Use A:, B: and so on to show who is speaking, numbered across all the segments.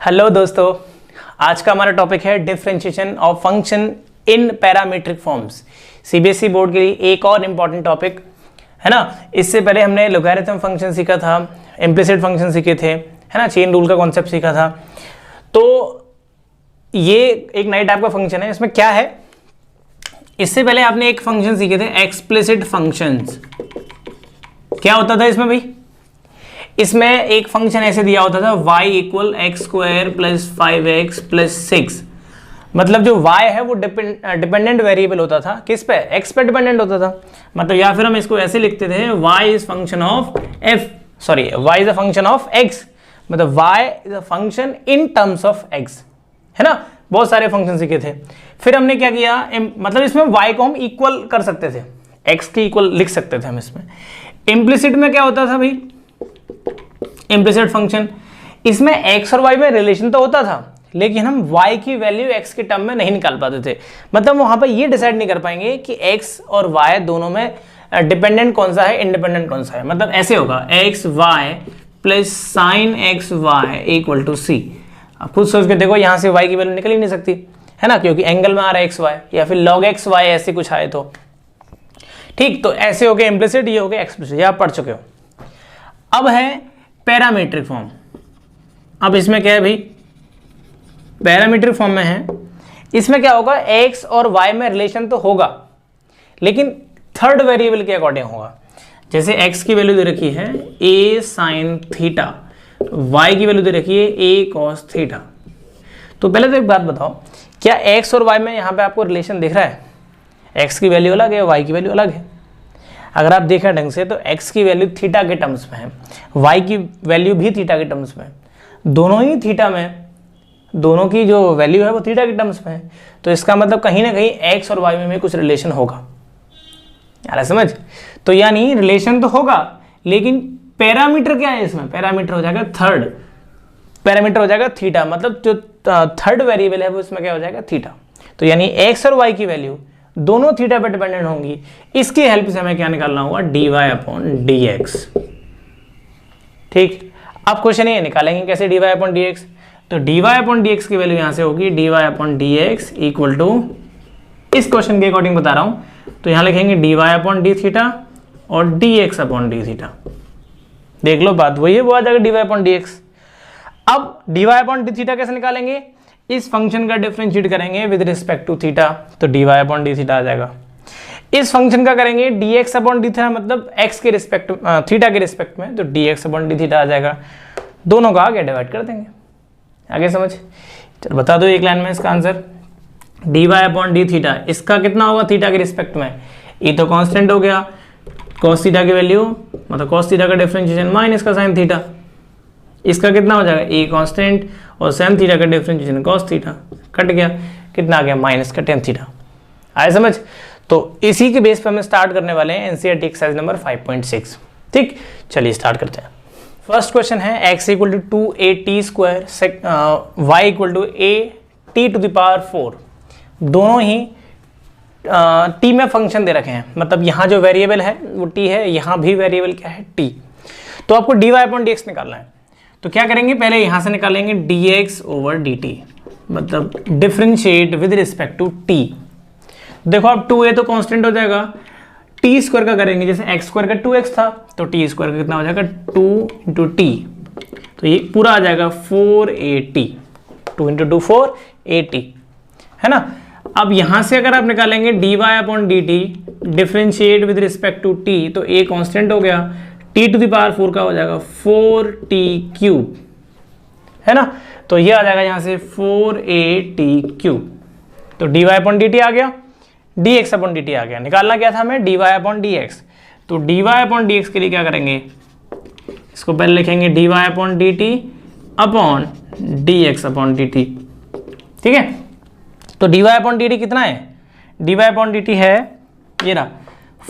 A: Hello दोस्तों, आज का हमारा टॉपिक है differentiation of function in parametric forms. CBSE board के लिए एक और इम्पॉर्टेंट टॉपिक है ना। इससे पहले हमने लोगैरिथम फंक्शन सीखा था, इम्प्लिसिट फंक्शन सीखे थे, है ना, चेन रूल का कॉन्सेप्ट सीखा था। तो ये एक नई टाइप का फंक्शन है। इसमें क्या है, इससे पहले आपने एक फंक्शन सीखे थे एक्सप्लिसिट फंक्शंस। क्या होता था इसमें भाई? इसमें एक फंक्शन ऐसे दिया होता था y equal x square plus 5x plus 6। मतलब जो y है वो डिपेंडेंट वेरिएबल होता था। किस पे? x पे डिपेंडेंट होता था। मतलब या फिर हम इसको ऐसे लिखते थे y is function of y is a function of x। मतलब y is a function in terms of x, है ना। बहुत सारे फंक्शन सीखे थे। फिर हमने क्या किया, मतलब इसमें y को हम इक्वल कर सकते थे, x के इक्वल लिख सकते थे हम इसमें। इम्प्लिसिट में क्या होता था भाई? इम्प्लिसिट फंक्शन, इसमें x और y में रिलेशन तो होता था, लेकिन हम y की वैल्यू x के टर्म में नहीं निकाल पाते थे। मतलब वहां पर ये डिसाइड नहीं कर पाएंगे कि x और y दोनों में डिपेंडेंट कौन सा है, इंडिपेंडेंट कौन सा है। मतलब ऐसे होगा x y plus sine x y equal to c. आप खुद सोच के देखो, यहां से y की वैल्यू निकल ही नहीं सकती, है ना, क्योंकि एंगल में आ रहा है एक्स वाई, या फिर लॉग एक्स वाई ऐसे कुछ आए तो ठीक। तो ऐसे हो गए इम्प्लिसिट, ये हो गए एक्सप्लिसिट, ये आप पढ़ चुके हो। अब है पैरामीट्रिक फॉर्म। अब इसमें क्या है भाई? पैरामीट्रिक फॉर्म में है, इसमें क्या होगा, x और y में रिलेशन तो होगा, लेकिन थर्ड वेरिएबल के अकॉर्डिंग होगा। जैसे x की वैल्यू दे रखी है a sin थीटा, y की वैल्यू दे रखी है a cos थीटा। तो पहले तो एक बात बताओ, क्या x और y में यहाँ पे आपको रिलेशन दिख रहा है? x की वैल्यू अलग है, y की वैल्यू अलग है। अगर आप देखें ढंग से तो x की वैल्यू थीटा के टर्म्स में है, y की वैल्यू भी थीटा के टर्म्स में है। दोनों ही थीटा में, दोनों की जो वैल्यू है वो थीटा के टर्म्स में है। तो इसका मतलब कहीं ना कहीं x और y में कुछ रिलेशन होगा। यार समझ? तो यानी रिलेशन तो होगा, लेकिन पैरामीटर क्या है इसमें? पैरामीटर हो जाएगा थर्ड, पैरामीटर हो जाएगा थीटा। मतलब जो थर्ड वेरिएबल है वो इसमें क्या हो जाएगा? थीटा। तो यानी x और y की वैल्यू दोनों थीटा पे डिपेंडेंट होंगी। इसकी हेल्प से हमें क्या निकालना होगा? dy upon dx। ठीक, अब क्वेश्चन ये निकालेंगे कैसे dy अपॉन dx। तो dy अपॉन dx की वैल्यू यहां से होगी dy upon dx equal to, इस क्वेश्चन के अकॉर्डिंग बता रहा हूं, तो यहां लिखेंगे dy अपॉन d थीटा और dx अपॉन d थीटा। देख लो बात वही है, वो आ जाएगा dy अपॉन dx। अब dy अपॉन d थीटा कैसे निकालेंगे? इस फंक्शन का डिफरेंशिएट करेंगे विद रिस्पेक्ट टू थीटा, तो dy अपॉन d थीटा आ जाएगा। इस फंक्शन का करेंगे dx अपॉन d थीटा, मतलब x के रिस्पेक्ट, थीटा के रिस्पेक्ट में, तो dx अपॉन d थीटा आ जाएगा। दोनों का आगे डिवाइड कर देंगे। आगे समझ? चल बता दो एक लाइन में इसका answer. dy upon d theta, इसका कितना होगा थीटा के रिस्पेक्ट में? ये तो कांस्टेंट हो गया, cos थीटा की वैल्यू, मतलब cos थीटा का डिफरेंशिएशन माइनस का sin थीटा। इसका कितना हो जाएगा? ए कांस्टेंट और sin थीटा का डिफरेंशिएशन cos थीटा, कट गया, कितना आ गया? माइनस का tan थीटा। आए समझ? तो इसी के बेस पर हम स्टार्ट करने वाले हैं एनसीईआरटी एक्सरसाइज नंबर 5.6। ठीक, चलिए स्टार्ट करते हैं। फर्स्ट क्वेश्चन है x equal to 2at square, y equal to a t to the power 4। दोनों ही t में फंक्शन दे रखे हैं, मतलब यहाँ जो वेरिएबल है वो t है, यहाँ भी वेरिएबल क्या है? t। तो आपको dy अपॉन dx निकालना है। तो क्या करेंगे, पहले यहां से निकालेंगे dx ओवर dt, मतलब differentiate with respect to t। देखो अब 2a तो कांस्टेंट हो जाएगा, t स्क्वायर का करेंगे, जैसे x स्क्वायर का 2x था, तो t स्क्वायर का कितना हो जाएगा? 2 इंटू टी, तो ये पूरा आ जाएगा 4at, 2 इंटू 2 4at, है ना। अब यहां से अगर आप निकालेंगे dy upon dt differentiate with respect to t, तो a कांस्टेंट हो गया, t टू द पावर 4 का हो जाएगा 4t क्यूब, है ना। तो ये आ जाएगा यहां से 4at क्यूब। तो dy अपॉन dt आ गया, dx अपॉन dt आ गया। निकालना क्या था हमें? dy upon dx। तो dy अपॉन dx के लिए क्या करेंगे, इसको पहले लिखेंगे dy upon dt upon dx upon dt। ठीक है, तो dy अपॉन dt कितना है? dy अपॉन dt है ये रहा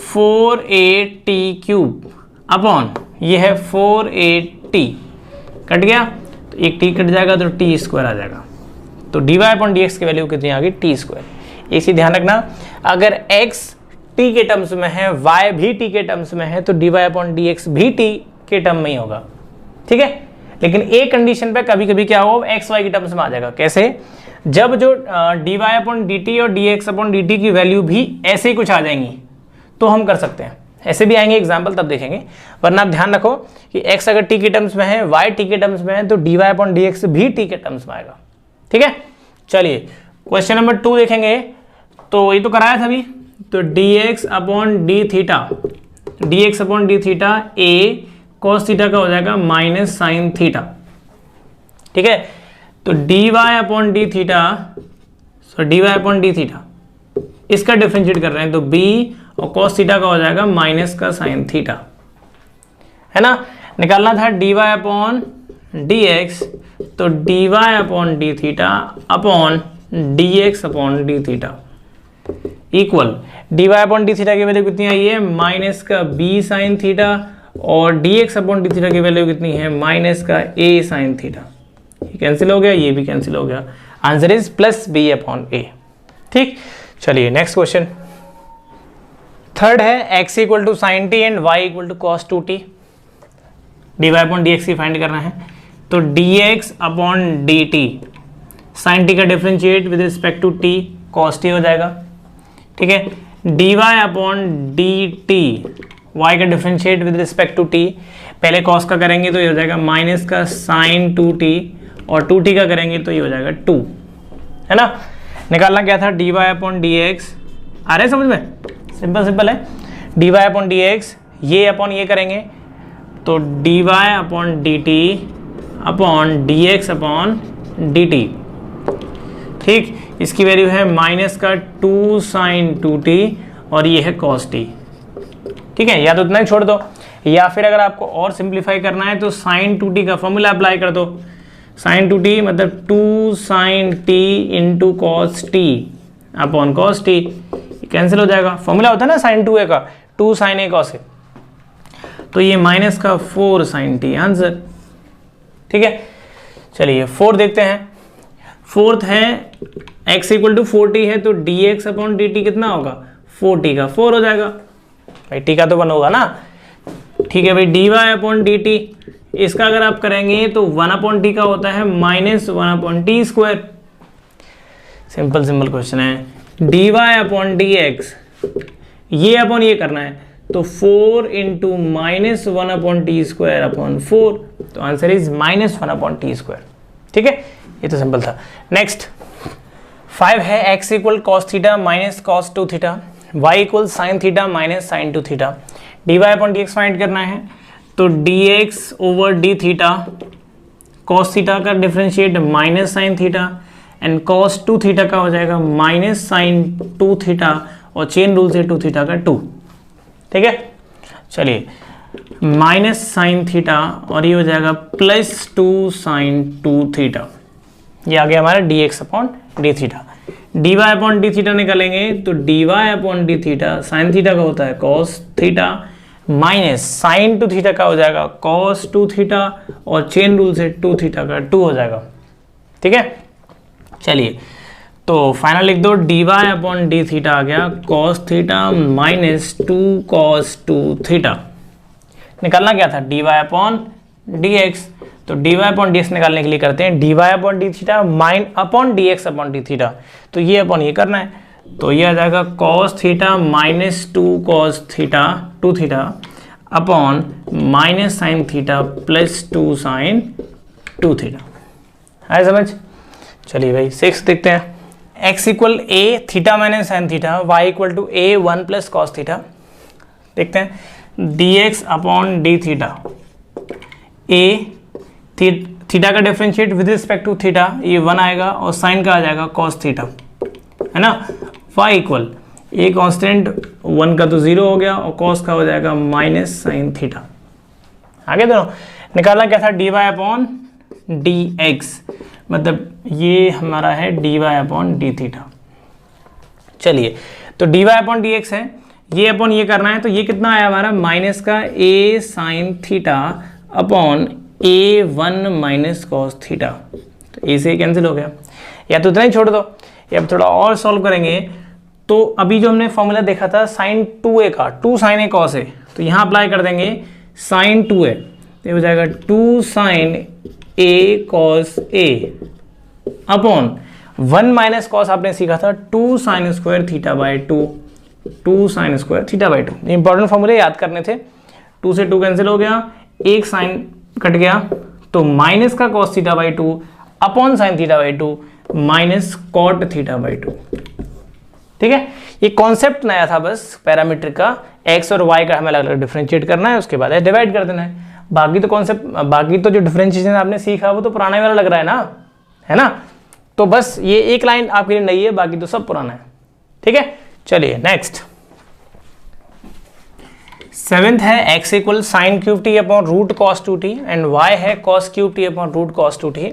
A: 4at क्यूब अपॉन ये है 4at, कट गया, तो एक t कट जाएगा तो t स्क्वायर आ जाएगा। तो dy अपॉन dx की वैल्यू कितनी आ गई? t square. एक चीज ध्यान रखना, अगर x t के टर्म्स में है, y भी t के टर्म्स में है, तो dy अपॉन dx भी t के टर्म में ही होगा। ठीक है, लेकिन एक कंडीशन पे कभी कभी क्या होगा, एक्स वाई की टर्म्स में आ जाएगा। कैसे? जब जो dy अपॉन dt और dx अपॉन dt की वैल्यू भी ऐसे ही कुछ आ जाएंगी तो हम कर सकते हैं, ऐसे भी आएंगे एग्जाम्पल तब देखेंगे। वरना आप ध्यान रखो कि x अगर t के टर्म्स में है, y t के टर्म्स में है, तो dy अपॉन dx भी t के टर्म्स में आएगा। ठीक है, चलिए क्वेश्चन नंबर 2 देखेंगे। तो ये तो कराया था अभी, तो dx upon d theta, dx upon d theta a cos theta का हो जाएगा माइनस साइन थीटा। ठीक है, तो dy अपॉन डी थीटा, सो dy अपॉन डी थीटा इसका डिफरेंशिएट कर रहे हैं, तो b और cos थीटा का हो जाएगा माइनस का साइन थीटा, है ना। निकालना था dy अपॉन dx, तो dy upon d theta upon dx upon d theta equal dy upon d theta की वैल्यू कितनी आई है, माइनस का b साइन थीटा, और dx अपॉन डी थीटा की वैल्यू कितनी है, माइनस का a साइन थीटा। ये कैंसिल हो गया, ये भी कैंसिल हो गया, answer is plus b upon a। ठीक, चलिए नेक्स्ट क्वेश्चन थर्ड है, x equal to sign T and y equal to cos 2t, dy upon dx की फाइंड करना है। तो dx upon dt sine t का differentiate with respect to t cos t हो जाएगा। ठीक है, dy अपॉन dt y का differentiate with respect to t, पहले cos का करेंगे तो ये हो जाएगा माइनस का साइन 2t, और 2t का करेंगे तो ये हो जाएगा 2, है ना। निकालना क्या था, dy अपॉन dx, आ रहे समझ में, सिंपल सिंपल है। dy अपॉन dx, ये अपॉन ये करेंगे तो dy upon dt upon dx upon dt। ठीक, इसकी वैल्यू है माइनस का 2 साइन 2t, और ये है cos t। ठीक है, या तो इतना ही छोड़ दो, या फिर अगर आपको और सिंप्लीफाई करना है तो साइन 2t का फॉर्मूला अप्लाई कर दो। साइन 2t मतलब 2 sine t into cos t upon cos t, cancel हो जाएगा। फॉर्मूला होता है ना साइन 2a का, 2 साइन a कॉस a, तो ये माइनस का 4 साइन t आंसर। ठीक है, चलिए 4 देखते हैं। फोर्थ है x इक्वल टू 4t है, तो dx अपॉन dt कितना होगा, 4t का 4 हो जाएगा भाई, t का तो 1 होगा ना। ठीक है भाई, dy अपॉन dt, इसका अगर आप करेंगे तो 1 अपॉन t का होता है minus 1 upon T square. Simple simple question है। dy अपॉन dx, ये अपॉन ये करना है, तो 4 into minus 1 upon T square upon 4, तो answer is minus 1 upon T square. ठीक है, ये तो सिंपल था। नेक्स्ट 5 है, x equal cos theta minus cos 2 theta, y equal sine theta minus sine 2 theta, dy upon dx find करना है। तो dx over d theta, cos theta का differentiate minus sine theta, and cos 2 theta का हो जाएगा minus sine 2 theta, और chain rule से 2 theta का 2। ठीक है, चलिए माइनस साइन थीटा, और ये हो जाएगा प्लस 2 साइन 2 थीटा, ये आ गया हमारा dx upon d theta. dy upon d theta निकालेंगे तो dy upon d theta sine theta का होता है cos theta, minus sine 2 theta का हो जाएगा cos 2 थीटा, और चेन रूल से 2 थीटा का 2 हो जाएगा। ठीक है, चलिए तो फाइनल लिख दो, dy अपॉन डी थीटा आ गया cos theta minus 2 cos 2 theta. निकालना क्या था, dy अपॉन dx, तो dy अपॉन dx निकालने के लिए करते हैं dy upon d theta mine upon dx upon d theta, तो ये अपॉन ये करना है, तो ये आ जाएगा cos theta minus 2 cos theta 2 theta upon minus sine theta plus 2 sine 2 theta. है समझ? चलिए भाई 6 देखते हैं। x equal a theta minus sine theta, y equal to a 1 plus cos theta. देखते हैं dx upon d theta, a theta का differentiate with respect to theta, ये 1 आएगा, और साइन का आ जाएगा cos थीटा, है ना। y इक्वल ए कांस्टेंट 1 का तो 0 हो गया, और cos का हो जाएगा माइनस साइन थीटा। आगे दोनों निकालना क्या था, dy अपॉन dx, मतलब ये हमारा है dy अपॉन डी थीटा। चलिए तो dy अपॉन dx है, ये अपॉन ये करना है, तो ये कितना आया हमारा, माइनस का a sine theta upon a1 minus cos theta, तो ए से कैंसिल हो गया, या तो इतना ही छोड़ दो, या अब थोड़ा और सॉल्व करेंगे। तो अभी जो हमने फॉर्मूला देखा था साइन 2a का, 2 साइन a कॉस a, तो यहाँ अप्लाई कर देंगे साइन 2a, तो ये हो जाएगा 2 sign A cos A upon 1 minus cos आपने सीखा था 2 sine square theta by 2 sine square theta by 2। Important फॉर्मूले याद करने थे। 2 से 2 कैंसिल हो गया, एक साइन कट गया, तो माइनस का cos theta by 2 upon sine theta by 2 minus cot theta by 2। ठीक है, ये कॉन्सेप्ट नया था बस पैरामीट्रिक का, एक्स और वाई का हमें अलग अलग डिफरेंशिएट करना है, उसके बाद डिवाइड कर देना है। बाकी तो कॉन्सेप्ट, बाकी तो जो डिफरेंशिएशन आपने सीखा वो तो पुराना ही वाला लग रहा है ना। तो बस ये एक लाइन आपके लिए नई है, बाकी तो सब पुराना है। ठीक है, चलिए नेक्स्ट। 7th है x इक्वल sine cube t upon root cos 2t and y है cos cube t upon root cos 2t।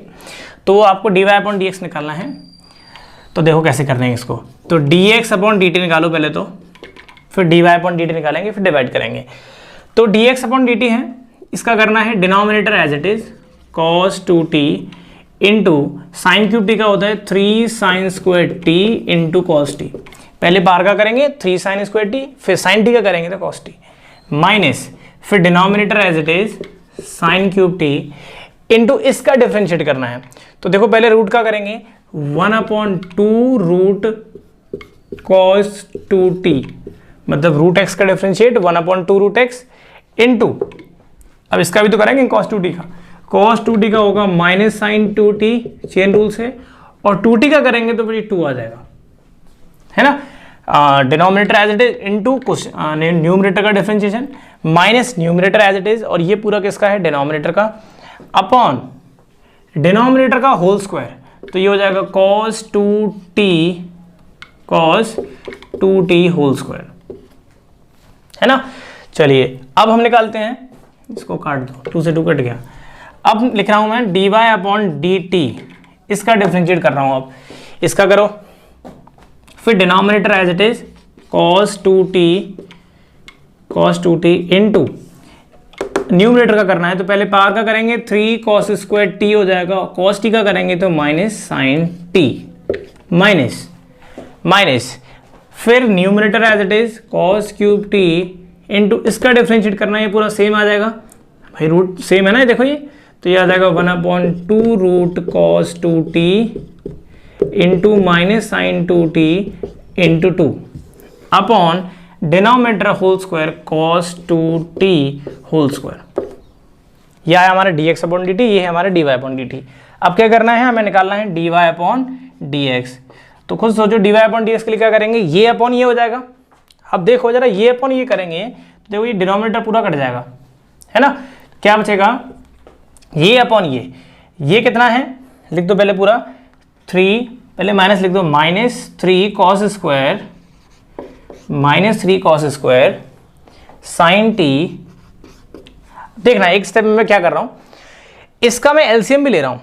A: तो आपको dy अपॉन dx निकालना है। तो देखो कैसे करना है इसको। तो dx अपॉन dt निकालो पहले, तो फिर dy अपॉन dt निकालेंगे, फिर डिवाइड करेंगे। तो dx अपॉन dt है, इसका करना है denominator as it is cos 2t into sine cube t का होता है 3 sine square t into cos t. पहले बार का करेंगे 3 साइन स्क्वायर टी, फिर साइन टी का करेंगे तो कॉस टी, माइनस फिर denominator as it is sine cube t into इसका डिफरेंशिएट करना है। तो देखो पहले रूट का करेंगे 1/2 रूट कॉस 2t, मतलब रूट एक्स का डिफरेंशिएट 1/2 रूट एक्स इंटू, अब इसका भी तो करेंगे कॉस 2t का, कॉस 2t का होगा minus sine 2t chain rule से, और 2t का करेंगे तो फिर 2 आ जाएगा, है ना। Denominator as it is into numerator का differentiation minus numerator as it is, और ये पूरा किसका है, डिनोमिनेटर का, अपॉन डिनोमिनेटर का होल स्क्वायर। तो ये हो जाएगा cos 2t होल स्क्वायर, है ना। चलिए अब हम निकालते हैं, इसको काट दो, 2 से 2 कट गया। अब लिख रहा हूं मैं dy अपॉन dt, इसका डिफरेंशिएट कर रहा हूं। अब इसका करो, फिर denominator as it is cos 2t into numerator का करना है, तो पहले पावर का करेंगे 3 cos स्क्वायर t हो जाएगा, cos t का करेंगे तो माइनस साइन t माइनस फिर numerator as it is cos cube t into इसका डिफरेंशिएट करना है, ये पूरा सेम आ जाएगा भाई, रूट सेम है ना, देखो ये, तो ये आ जाएगा 1/2 root cos 2t into minus sine 2t into 2 upon denominator whole square cos 2t whole square. यह है हमारा dx अपॉन dt, ये है हमारा dy अपॉन dt। अब क्या करना है, हमें निकालना है dy अपॉन dx। तो खुद सोचो dy अपॉन dx के लिए क्या करेंगे, ये अपॉन ये हो जाएगा। अब देखो जरा, ये अपॉन ये करेंगे तो देखो ये डिनोमिनेटर पूरा कट जाएगा, है ना। क्या बचेगा, ये अपॉन ये कितना है, लिख दो पहले पूरा 3, पहले माइनस लिख दो, -3 cos स्क्वायर साइन t। देखना एक स्टेप में मैं क्या कर रहा हूं, इसका मैं एलसीएम भी ले रहा हूं।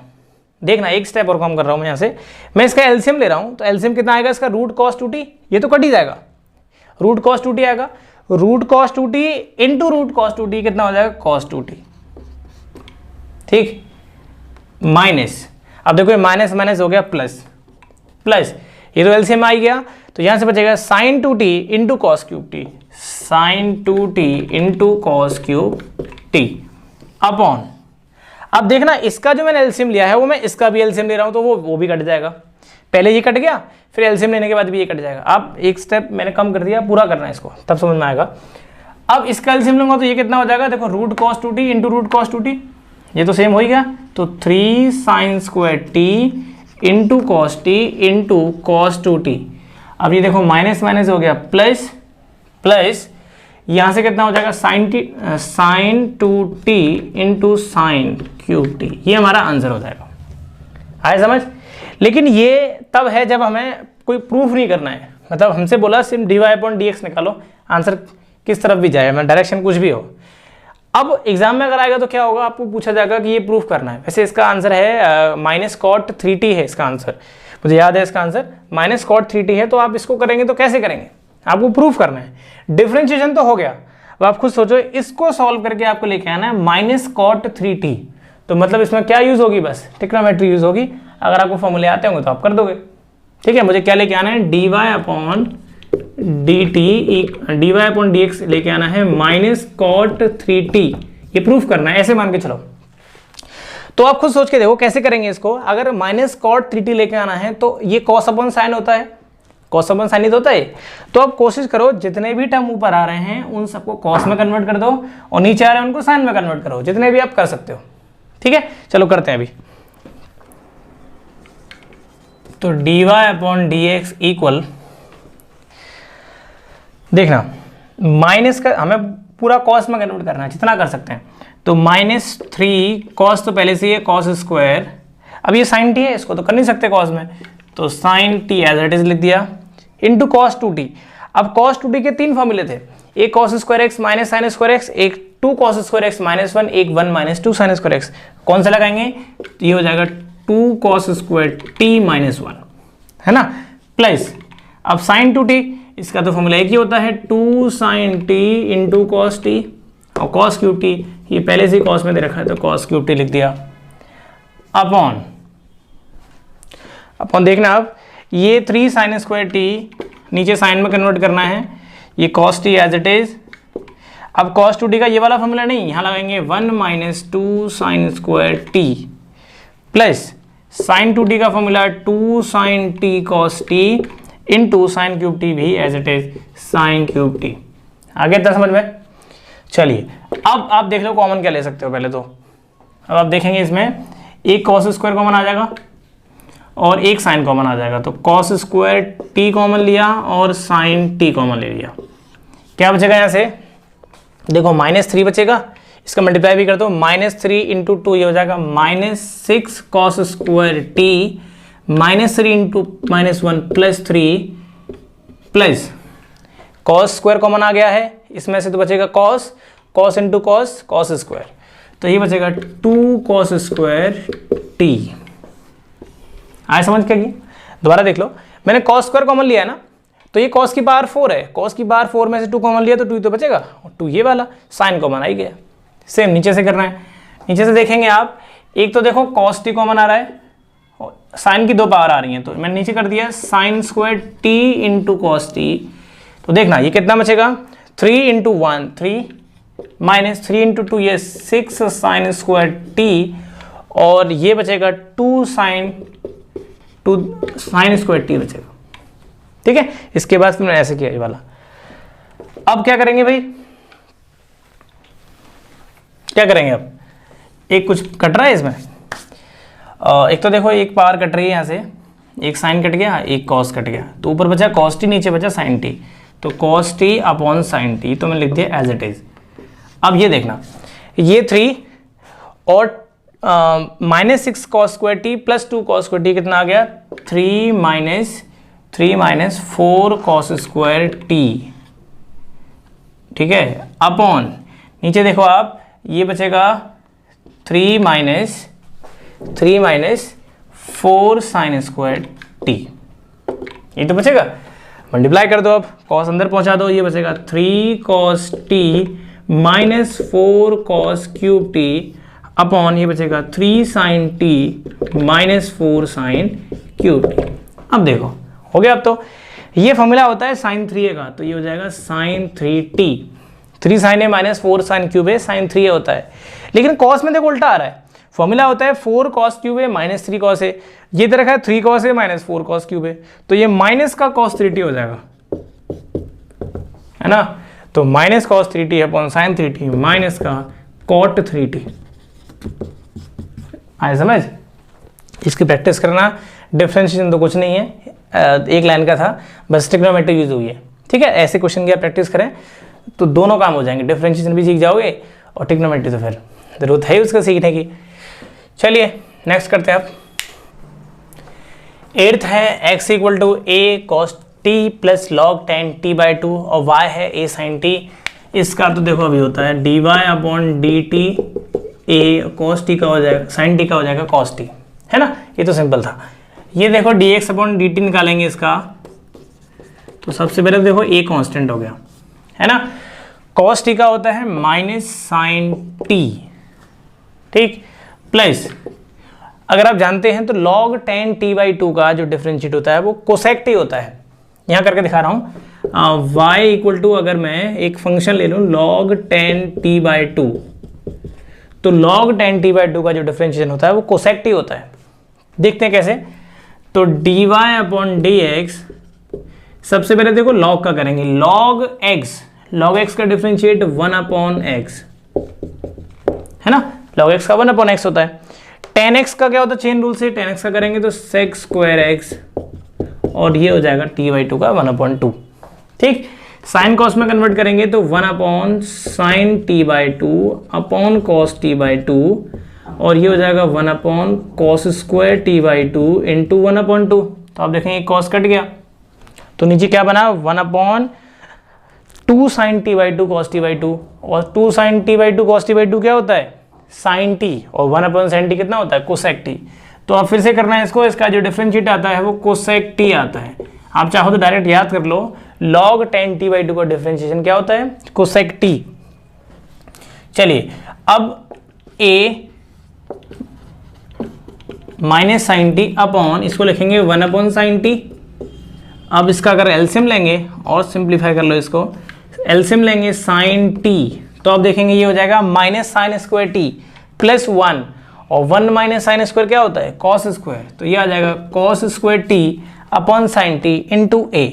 A: देखना एक स्टेप और कम कर रहा हूं मैं, यहां से मैं इसका एलसीएम ले रहा हूं, तो एलसीएम कितना आएगा इसका, रूट cos 2t, ये तो कट ही जाएगा, रूट cos 2t आएगा, root cos 2t into root cos 2t कितना हो जाएगा, cos 2t, ठीक, माइनस, अब देखो ये माइनस माइनस हो गया प्लस, ये तो एलसीएम आ गया, तो यहां से बचेगा sine 2t into cos cube t, sine 2t into cos cube t upon, अब देखना इसका जो मैंने एलसीएम लिया है वो मैं इसका भी एलसीएम ले रहा हूं, तो वो भी कट जाएगा, पहले ये कट गया, फिर एलसीएम लेने के बाद भी ये कट जाएगा। अब एक स्टेप मैंने कम कर दिया, पूरा करना है इसको, तब समझ में आएगा। अब इसका एलसीएम लूंगा तो ये कितना हो जाएगा, देखो root cos 2t into root cos 2t, ये तो सेम हो ही गया, तो 3 sine square t into cos t into cos 2t। अब ये देखो माइनस माइनस हो गया प्लस यहाँ से कितना हो जाएगा, sine 2t into sine cube t, ये हमारा आंसर हो जाएगा। आए समझ। लेकिन ये तब है जब हमें कोई प्रूफ नहीं करना है, मतलब हमसे बोला सिर्फ dy अपॉन dx निकालो, आंसर किस तरफ भी जाए, मतलब डायरेक्शन कुछ भी हो। अब एग्जाम में अगर आएगा तो क्या होगा, आपको पूछा जाएगा कि ये प्रूफ करना है। वैसे इसका आंसर है माइनस कॉट 3t है इसका आंसर, मुझे याद है इसका आंसर माइनस कॉट 3t है। तो आप इसको करेंगे तो कैसे करेंगे, आपको प्रूफ करना है। डिफरेंशिएशन तो हो गया, अब आप खुद सोचो, इसको सॉल्व करके आपको लेके आना है माइनस कॉट 3t, तो मतलब इसमें क्या यूज होगी, बस ट्रिग्नोमेट्री यूज होगी। अगर आपको फॉर्मूले आते होंगे तो आप कर दोगे, ठीक है। मुझे क्या लेके आना है, dy upon dt, dy upon dx लेके आना है माइनस कॉट 3t, ये प्रूफ करना है, ऐसे मान के चलो। तो आप खुद सोच के देखो कैसे करेंगे इसको। अगर माइनस कॉट 3t लेके आना है तो ये कॉस अपॉन साइन होता है, कॉस अपॉन साइन ही तो होता है। तो आप कोशिश करो जितने भी टर्म ऊपर आ रहे हैं उन सबको कॉस में कन्वर्ट कर दो और नीचे आ रहे हैं उनको साइन में कन्वर्ट करो, जितने भी आप कर सकते हो। ठीक है, चलो करते हैं अभी। तो dy अपॉन dx इक्वल, देखना माइनस का हमें पूरा कॉस में कन्वर्ट करना है, जितना कर सकते हैं। तो -3 कॉस तो पहले से ही है कॉस स्क्वायर, अब ये साइन टी है, इसको तो कर नहीं सकते कॉस में, तो sine t as it is लिख दिया, इंटू कॉस 2t। अब कॉस 2t के 3 फॉर्मूले थे, एक cos square x minus sine square x, एक 2 कॉस स्क्वायर एक्स माइनस 1, एक 1 माइनस 2 साइन स्क्वायर एक्स। कौन सा लगाएंगे? तो ये हो जाएगा 2 कॉस स्क्वायर टी माइनस 1, है ना, प्लस अब साइन 2t, इसका तो फॉर्मूला एक ही होता है 2 sine t into cos t, और कॉस क्यूब टी ये पहले से कॉस में दे रखा है तो कॉस क्यूब टी लिख दिया, अपॉन देखना अब ये 3 साइन स्क्वायर टी नीचे साइन में कन्वर्ट करना है, ये cos t as it is. अब कॉस 2t का ये वाला फॉर्मूला नहीं, यहाँ लगाएंगे 1 minus 2 sine square t plus sine 2t का formula 2 sine t cos t into sine cube t भी as it is sine cube t. आगे तक समझ में? चलिए अब आप देख लो कॉमन क्या ले सकते हो। पहले तो अब आप देखेंगे इसमें एक कॉस स्क्वायर कॉमन आ जाएगा और एक साइन कॉमन आ जाएगा, तो कॉस स्क्वायर टी कॉमन लिया और साइन टी कॉमन ले लिया। क्या बचेगा यहाँ से? देखो -3 बचेगा, इसका मल्टीप्लाई भी कर दो, -3 इंटू 2 ये हो जाएगा -6 cos square t -3 into -1 plus 3 plus cos square common आ गया है, इसमें से तो बचेगा cos, cos into cos, cos square, तो ये बचेगा 2 कॉस स्क्वायर टी। आए समझ क्या? दोबारा देख लो, मैंने कॉस स्क्वायर कॉमन लिया है ना, तो ये कॉस की पावर 4 है, कॉस की पावर 4 में से 2 कॉमन लिया तो 2 तो बचेगा, और 2 ये वाला साइन कॉमन आ ही गया। सेम नीचे से करना है, नीचे से देखेंगे आप, एक तो देखो कॉस टी कॉमन आ रहा है, साइन की 2 पावर आ रही हैं, तो मैंने नीचे कर दिया sign square t into cos T. तो देखना ये कितना बचेगा, 3 इंटू 1 3 माइनस 3 इंटू 2 ये 6 साइन स्क्वायर टी, और ये बचेगा 2 साइन स्क्वायर टी बचेगा। ठीक है, इसके बाद फिर मैंने ऐसे किया ये वाला। अब क्या करेंगे भाई, क्या करेंगे अब? एक कुछ कट रहा है इसमें, एक तो देखो एक पावर कट रही है यहाँ से, एक साइन कट गया एक कॉस कट गया, तो ऊपर बचा कॉस टी नीचे बचा साइन टी, तो cos T upon sine T, तो मैं लिख दिया एज इट इज। अब ये देखना, ये 3 और -6 cos square t plus 2 cos square T कितना आ गया, 3 माइनस 4 कॉस स्क्वायर टी। ठीक है, अपॉन नीचे देखो आप, ये बचेगा 3 माइनस 4 साइन स्क्वायर टी, ये तो बचेगा। मल्टीप्लाई कर दो, अब कॉस अंदर पहुंचा दो, ये बचेगा 3 cos t minus 4 cos cube t upon ये बचेगा 3 sine t minus 4 sine cube t. अब देखो हो गया। अब तो ये फॉर्मूला होता है साइन 3a का, तो ये हो जाएगा साइन 3t, 3 साइन ए माइनस 4 साइन क्यूब ए साइन 3a होता है। लेकिन कॉस में देखो उल्टा आ रहा है, फॉर्मूला होता है 4 cos cube A minus 3 cos A, ये दे रखा है 3 cos A minus 4 cos cube ए, तो ये माइनस का कॉस 3t हो जाएगा, है ना। तो minus cos 3t upon sine 3t minus का कॉट 3t। आए समझ? इसकी प्रैक्टिस करना, डिफरेंशिएशन तो कुछ नहीं है, एक लाइन का था, बस ट्रिग्नोमेट्री यूज हुई है। ठीक है, ऐसे क्वेश्चन की आप प्रैक्टिस करें तो दोनों काम हो जाएंगे, डिफरेंशिएशन भी सीख जाओगे और ट्रिग्नोमेट्री तो फिर जरूरत है उसका सीखने की। चलिए नेक्स्ट करते हैं आप। 8th है x equal to a cos t plus log tan t/2 और y है a sin t। इसका तो देखो अभी होता है dy upon dt, a cos t का हो जाएगा sin t का हो जाएगा cos t, है ना। ये तो सिंपल था। ये देखो dx अपॉन dt निकालेंगे इसका, तो सबसे पहले देखो a कांस्टेंट हो गया, है ना। cos t का होता है माइनस साइन t, ठीक, प्लस अगर आप जानते हैं तो log tan t/2 का जो डिफरेंशिएट होता है वो कोसेक t होता है। यहाँ करके दिखा रहा हूँ y इक्वल टू, अगर मैं एक फंक्शन ले लूँ log tan t/2, तो log tan t/2 का जो डिफरेंशिएशन होता है वो कोसेक t होता है। देखते हैं कैसे। तो dy/dx, सबसे पहले देखो log का करेंगे, log x का डिफरेंशिएट 1/x है ना, log x का 1/x होता है। tan x का क्या होता है चेन रूल से, tan x का करेंगे तो sec²x और ये हो जाएगा t/2 का 1/2। ठीक, साइन कॉस में कन्वर्ट करेंगे तो 1/sin t/2 upon cos t/2 और ये हो जाएगा 1/cos² t/2 इंटू 1/2। तो आप देखेंगे cos कट गया तो नीचे क्या बना 1/2sin t/2 cos t/2 और 2sin t/2 cos t/2 क्या होता है sin t और 1/sin t कितना होता है cosec t। तो अब फिर से करना है इसको, इसका जो डिफरेंशिएट आता है वो cosec t आता है। आप चाहो तो डायरेक्ट याद कर लो, log tan t/2 का डिफरेंशिएशन क्या होता है cosec t। चलिए अब a minus sine t upon, इसको लिखेंगे 1/sin t। अब इसका अगर एलसीएम लेंगे और सिंप्लीफाई कर लो इसको, एलसीएम लेंगे sin t तो आप देखेंगे ये हो जाएगा -sin² t प्लस 1 और 1 माइनस साइन स्क्वायर क्या होता है cos², तो ये आ जाएगा cos² t upon sin t into a।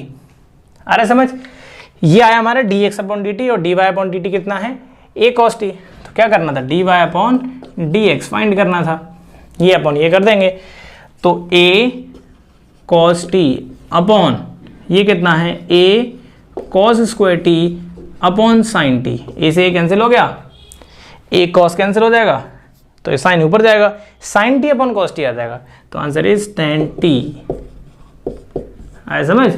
A: आ रहा समझ, ये आया हमारा dx/dt और dy/dt कितना है a cos t। तो क्या करना था dy/dx फाइंड करना था, ये अपॉन ये कर देंगे तो a cos t अपॉन ये कितना है a cos² t upon sin t। a से a कैंसिल हो गया, a cos कैंसिल हो जाएगा तो ये साइन ऊपर जाएगा, sin t upon cos t आ जाएगा। तो आंसर इज tan t। आया समझ,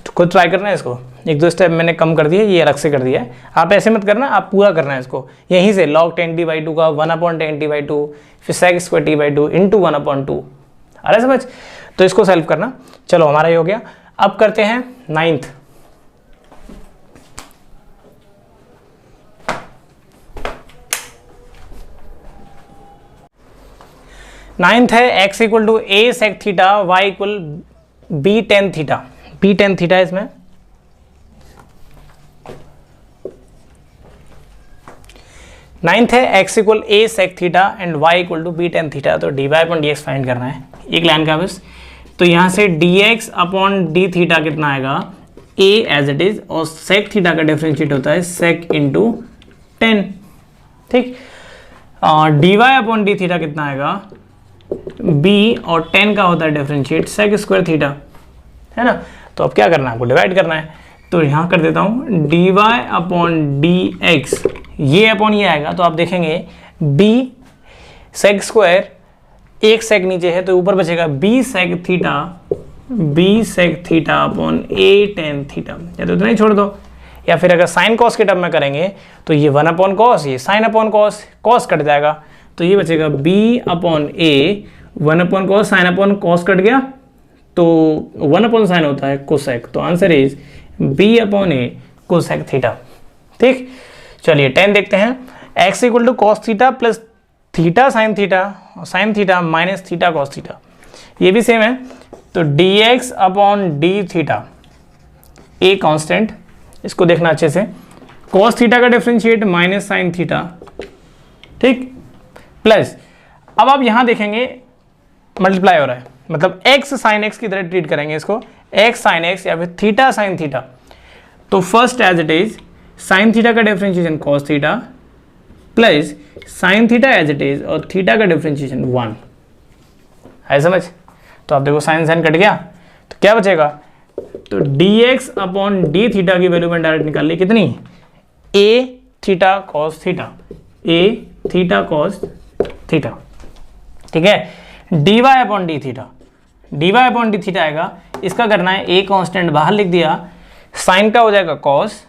A: खुद ट्राई करना है इसको, एक दो स्टेप मैंने कम कर दिया, ये अलग से कर दिया है। आप ऐसे मत करना, आप पूरा करना है इसको यहीं से log tan t/2 का 1/tan t/2 फिर sec² t/2 इंटू 1/2। अरे समझ, तो इसको सॉल्व करना। चलो हमारा ये हो गया। अब करते हैं 9th। है x equal to a sec theta y equal b tan theta, b tan theta इसमें। नाइन्थ है x equal a sec theta and y equal to b tan theta. तो dy/dx फाइंड करना है एक लाइन का बस। तो यहाँ से dx अपॉन डी थीटा कितना आएगा a एज इट इज और sec थीटा का डिफरेंशिएट होता है sec इंटू tan। ठीक, dy/d थीटा कितना आएगा b और tan का होता है डिफरेंशिएट sec² थीटा, है ना। तो अब क्या करना है, आपको डिवाइड करना है। तो यहाँ कर देता हूँ dy/dx, ये अपॉन ये आएगा तो आप देखेंगे b sec², एक sec नीचे है तो ऊपर बचेगा b sec theta upon a tan theta, या तो इतना ही छोड़ दो। या फिर अगर साइन कॉस के टर्म में करेंगे तो ये 1/cos, ये sine upon cos, cos cut जाएगा तो ये बचेगा b upon a 1/cos, sine upon cos cut गया तो 1/sin होता है कोसेक। तो answer is b upon a cosec theta. ठीक, चलिए 10 देखते हैं। x equal to cos theta plus theta sine theta minus theta cos theta, ये भी सेम है। तो dx upon d theta a constant, इसको देखना अच्छे से, कॉस थीटा का डिफरेंशिएट माइनस साइन थीटा। ठीक, प्लस अब आप यहां देखेंगे मल्टीप्लाई हो रहा है, मतलब x साइन x की तरह ट्रीट करेंगे इसको, x साइन x या फिर थीटा साइन थीटा। तो first as it is sine theta का differentiation cos theta plus sine theta as it is और थीटा का डिफरेंशिएशन 1 है समझ। तो आप देखो साइन साइन कट गया तो क्या बचेगा, तो dx अपॉन डी थीटा की वैल्यू में डायरेक्ट निकाल ली कितनी, a theta cos theta, a theta cos theta. ठीक है, dy अपॉन डी थीटा आएगा, इसका करना है a कांस्टेंट बाहर लिख दिया, साइन का हो जाएगा कॉस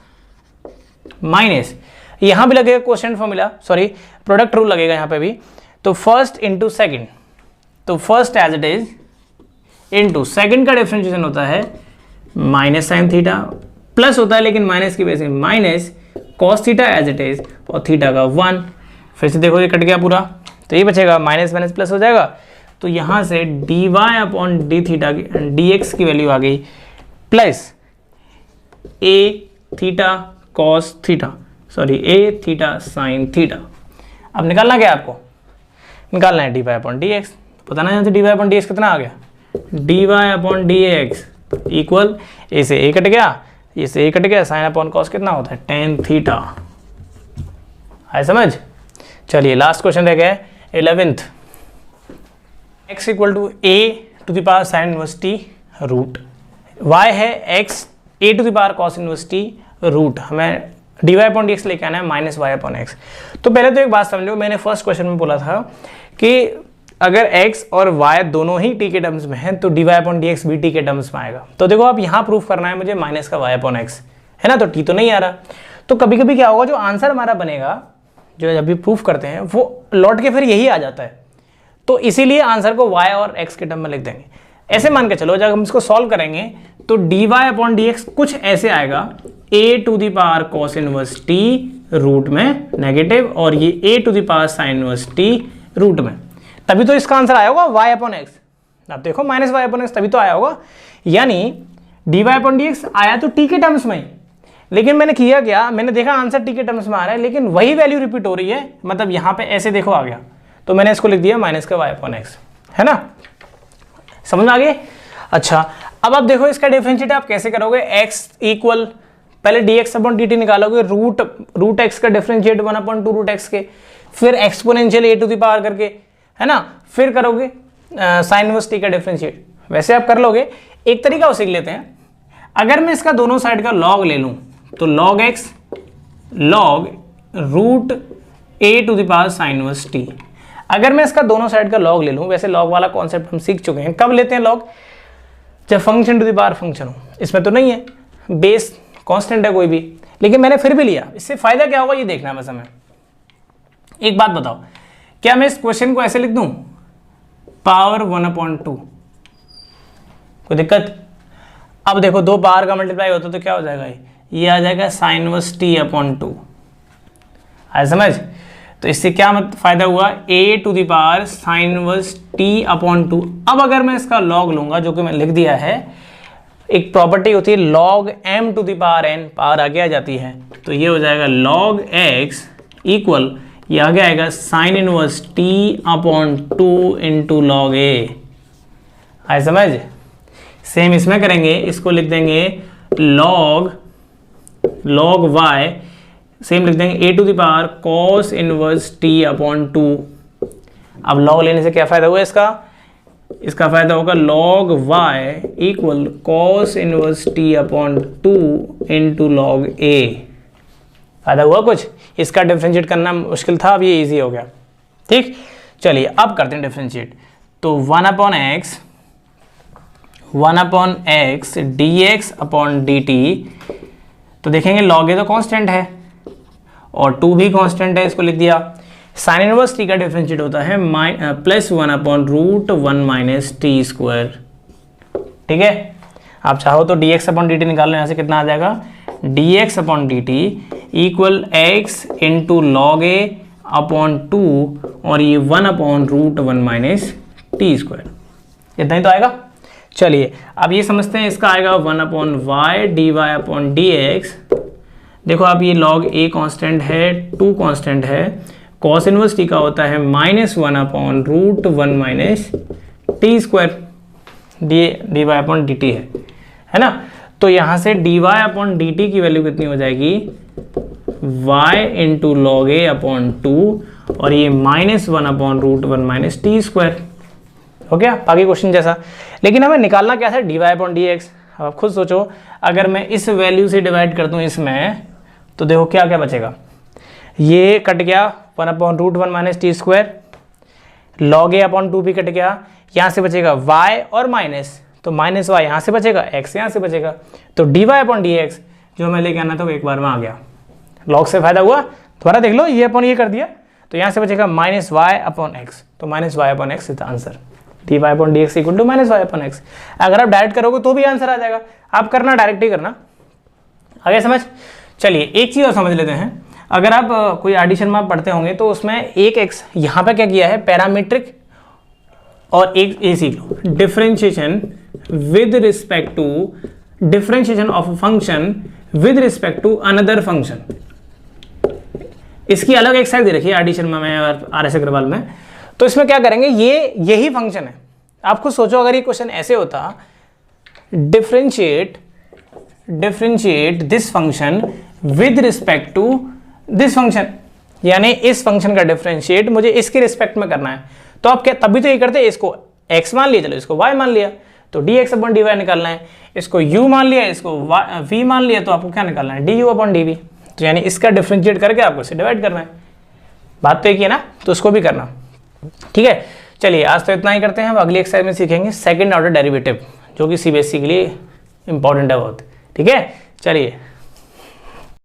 A: माइनस, यहां भी लगेगा quotient formula, sorry product rule लगेगा यहां पे भी। तो फर्स्ट इंटू सेकेंड, तो first as it is into second का डिफरेंशिएशन होता है माइनस साइन थीटा, प्लस होता है लेकिन माइनस की वजह से minus cos theta as it is और थीटा का 1। फिर से देखो ये कट गया पूरा, तो ये बचेगा माइनस माइनस प्लस हो जाएगा। तो यहाँ से dy अपॉन डी थीटा की dx की वैल्यू आ गई plus a theta cos theta, sorry a theta sine theta. अब निकालना क्या है आपको, निकालना है d y upon d x. पता ना यहाँ से d y upon d x कितना आ गया, d y upon d x equal a से ए कट गया, ए से ए कट गया, साइन अपॉन कॉस कितना होता है टेन थीटा। आए समझ। चलिए लास्ट क्वेश्चन रह गया 11th, x equal to a to the power sine inverse t root, y है x a to the power cos inverse t root, हमें d y upon d x लेके आना है माइनस वाई अपॉन एक्स। तो पहले तो एक बात समझो, मैंने फर्स्ट क्वेश्चन में बोला था कि अगर x और y दोनों ही t के टर्म्स में हैं तो d y upon d x भी t के टर्म्स में आएगा। तो देखो आप यहाँ प्रूफ करना है मुझे माइनस का y अपॉन एक्स, है ना, तो t तो नहीं आ रहा। तो कभी कभी क्या होगा, जो आंसर हमारा बनेगा जो जब भी प्रूफ करते हैं वो लौट के फिर यही आ जाता है, तो इसीलिए आंसर को y और x के टर्म में लिख देंगे। ऐसे मान के चलो जब हम इसको सॉल्व करेंगे तो d y upon d x कुछ ऐसे आएगा, a to the power cos inverse t root में नेगेटिव और ये a to the power sine inverse t root में, तभी तो इसका आंसर आया होगा y अपॉन एक्स। अब देखो माइनस वाई अपॉन एक्स तभी तो आया होगा, यानी d y upon d x आया तो t के टर्म्स में, लेकिन मैंने किया क्या, मैंने देखा आंसर t के टर्म्स में आ रहा है लेकिन वही वैल्यू रिपीट हो रही है, मतलब यहाँ पे ऐसे देखो आ गया, तो मैंने इसको लिख दिया माइनस का y अपॉन एक्स, है ना, समझ में आ गई। अच्छा अब आप देखो इसका डिफरेंशिएट आप कैसे करोगे, x इक्वल पहले dx अपॉन dt निकालोगे, रूट x का डिफरेंशिएट 1 अपॉन 2 रूट x के, फिर exponential a to the power करके, है ना, फिर करोगे साइन इनवर्स t का डिफरेंशिएट, वैसे आप कर लोगे। एक तरीका और सीख लेते हैं, अगर मैं इसका दोनों साइड का लॉग ले लूं तो log x log root a to the power sine inverse t, अगर मैं इसका दोनों साइड का लॉग ले लूं, वैसे लॉग वाला कॉन्सेप्ट हम सीख चुके हैं, कब लेते हैं लॉग, जब function to the power function हो, इसमें तो नहीं है, बेस कांस्टेंट है कोई भी, लेकिन मैंने फिर भी लिया। इससे फायदा क्या होगा ये देखना है बस हमें। एक बात बताओ, क्या मैं इस क्वेश्चन को ऐसे लिख दूं पावर 1/2, कोई दिक्कत। अब देखो दो पावर का मल्टीप्लाई होता तो क्या हो जाएगा, ये आ जाएगा साइन इनवर्स t अपॉन 2, आया समझ। तो इससे क्या फायदा हुआ, a to the power sine inverse t upon 2। अब अगर मैं इसका लॉग लूंगा, जो कि मैं लिख दिया है, एक प्रॉपर्टी होती है log m to the power n, power आगे आ जाती है, तो ये हो जाएगा log x इक्वल, ये आगे आएगा sign inverse t upon 2 into log a, आया समझ। सेम इसमें करेंगे, इसको लिख देंगे log y, सेम लिख देंगे a to the power cos inverse t upon 2। अब log लेने से क्या फायदा हुआ इसका फायदा होगा log y equal cos inverse t upon 2 into log a। फायदा हुआ कुछ, इसका डिफरेंशिएट करना मुश्किल था, अब ये इजी हो गया। ठीक, चलिए अब करते हैं डिफरेंशिएट। तो 1 upon x dx upon dt, तो देखेंगे log a तो कांस्टेंट है और 2 भी कांस्टेंट है, इसको लिख दिया। साइन इनवर्स t का डिफरेंशिएट होता है plus 1 upon root 1 minus t square, ठीक है। आप चाहो तो dx अपॉन dt निकाल लो, यहाँ से कितना आ जाएगा, dx upon dt equal x into log a upon 2 और ये 1 upon root 1 minus t square, इतना ही तो आएगा। चलिए अब ये समझते हैं, इसका आएगा 1 upon y d y upon d x. देखो आप ये log a कांस्टेंट है, 2 कांस्टेंट है, कॉस इनवर्स t का होता है -1 upon root 1 minus t square, d y upon d t है ना। तो यहाँ से d y upon d t की वैल्यू कितनी हो जाएगी, y into log a upon 2 और ये -1 upon root 1 minus t square, हो गया बाकी क्वेश्चन जैसा। लेकिन हमें निकालना क्या था, d y upon d x. अब खुद सोचो, अगर मैं इस वैल्यू से डिवाइड कर दूँ इसमें, तो देखो क्या क्या बचेगा, ये कट गया 1 upon root 1 minus t square, log a upon 2 भी कट गया, यहाँ से बचेगा y और माइनस, तो माइनस वाई यहाँ से बचेगा, x यहाँ से बचेगा, तो d y upon d x जो मैं लेके आना था वो एक बार में आ गया। लॉग से फायदा हुआ, दोबारा देख लो, ये अपॉन ये कर दिया, तो यहाँ से बचेगा -y अपॉन एक्स, तो -y upon x is the answer. D y upon d x equal to -y upon x. अगर आप डायरेक्ट करोगे तो भी आंसर आ जाएगा, आप करना डायरेक्ट ही करना, आगे समझ। चलिए एक चीज़ और समझ लेते हैं, अगर आप कोई एडिशन में पढ़ते होंगे तो उसमें एक x यहाँ पे क्या किया है पैरामीट्रिक, और एक ये सीख लो, differentiation with respect to, differentiation of a function with respect to another function, इसकी अलग एक्सरसाइज दे रखी है RD शर्मा में और RS अग्रवाल में। तो इसमें क्या करेंगे, ये यही फंक्शन है। आप खुद सोचो अगर ये क्वेश्चन ऐसे होता, differentiate this function with respect to this function, यानी इस फंक्शन का डिफरेंशिएट मुझे इसके रिस्पेक्ट में करना है, तो आप क्या तभी तो ये करते, इसको x मान लिया, चलो इसको y मान लिया, तो dx अपॉन dy निकालना है, इसको u मान लिया, इसको v मान लिया, तो आपको क्या निकालना है, du अपॉन dv। तो यानी इसका डिफरेंशिएट करके आपको इसे डिवाइड करना है। बात तो एक ही है ना, तो उसको भी करना। ठीक है, चलिए आज तो इतना ही करते हैं। अब अगली एक्सरसाइज में सीखेंगे सेकंड ऑर्डर डेरिवेटिव, जो कि CBSE के लिए इंपॉर्टेंट है बहुत। ठीक है, चलिए।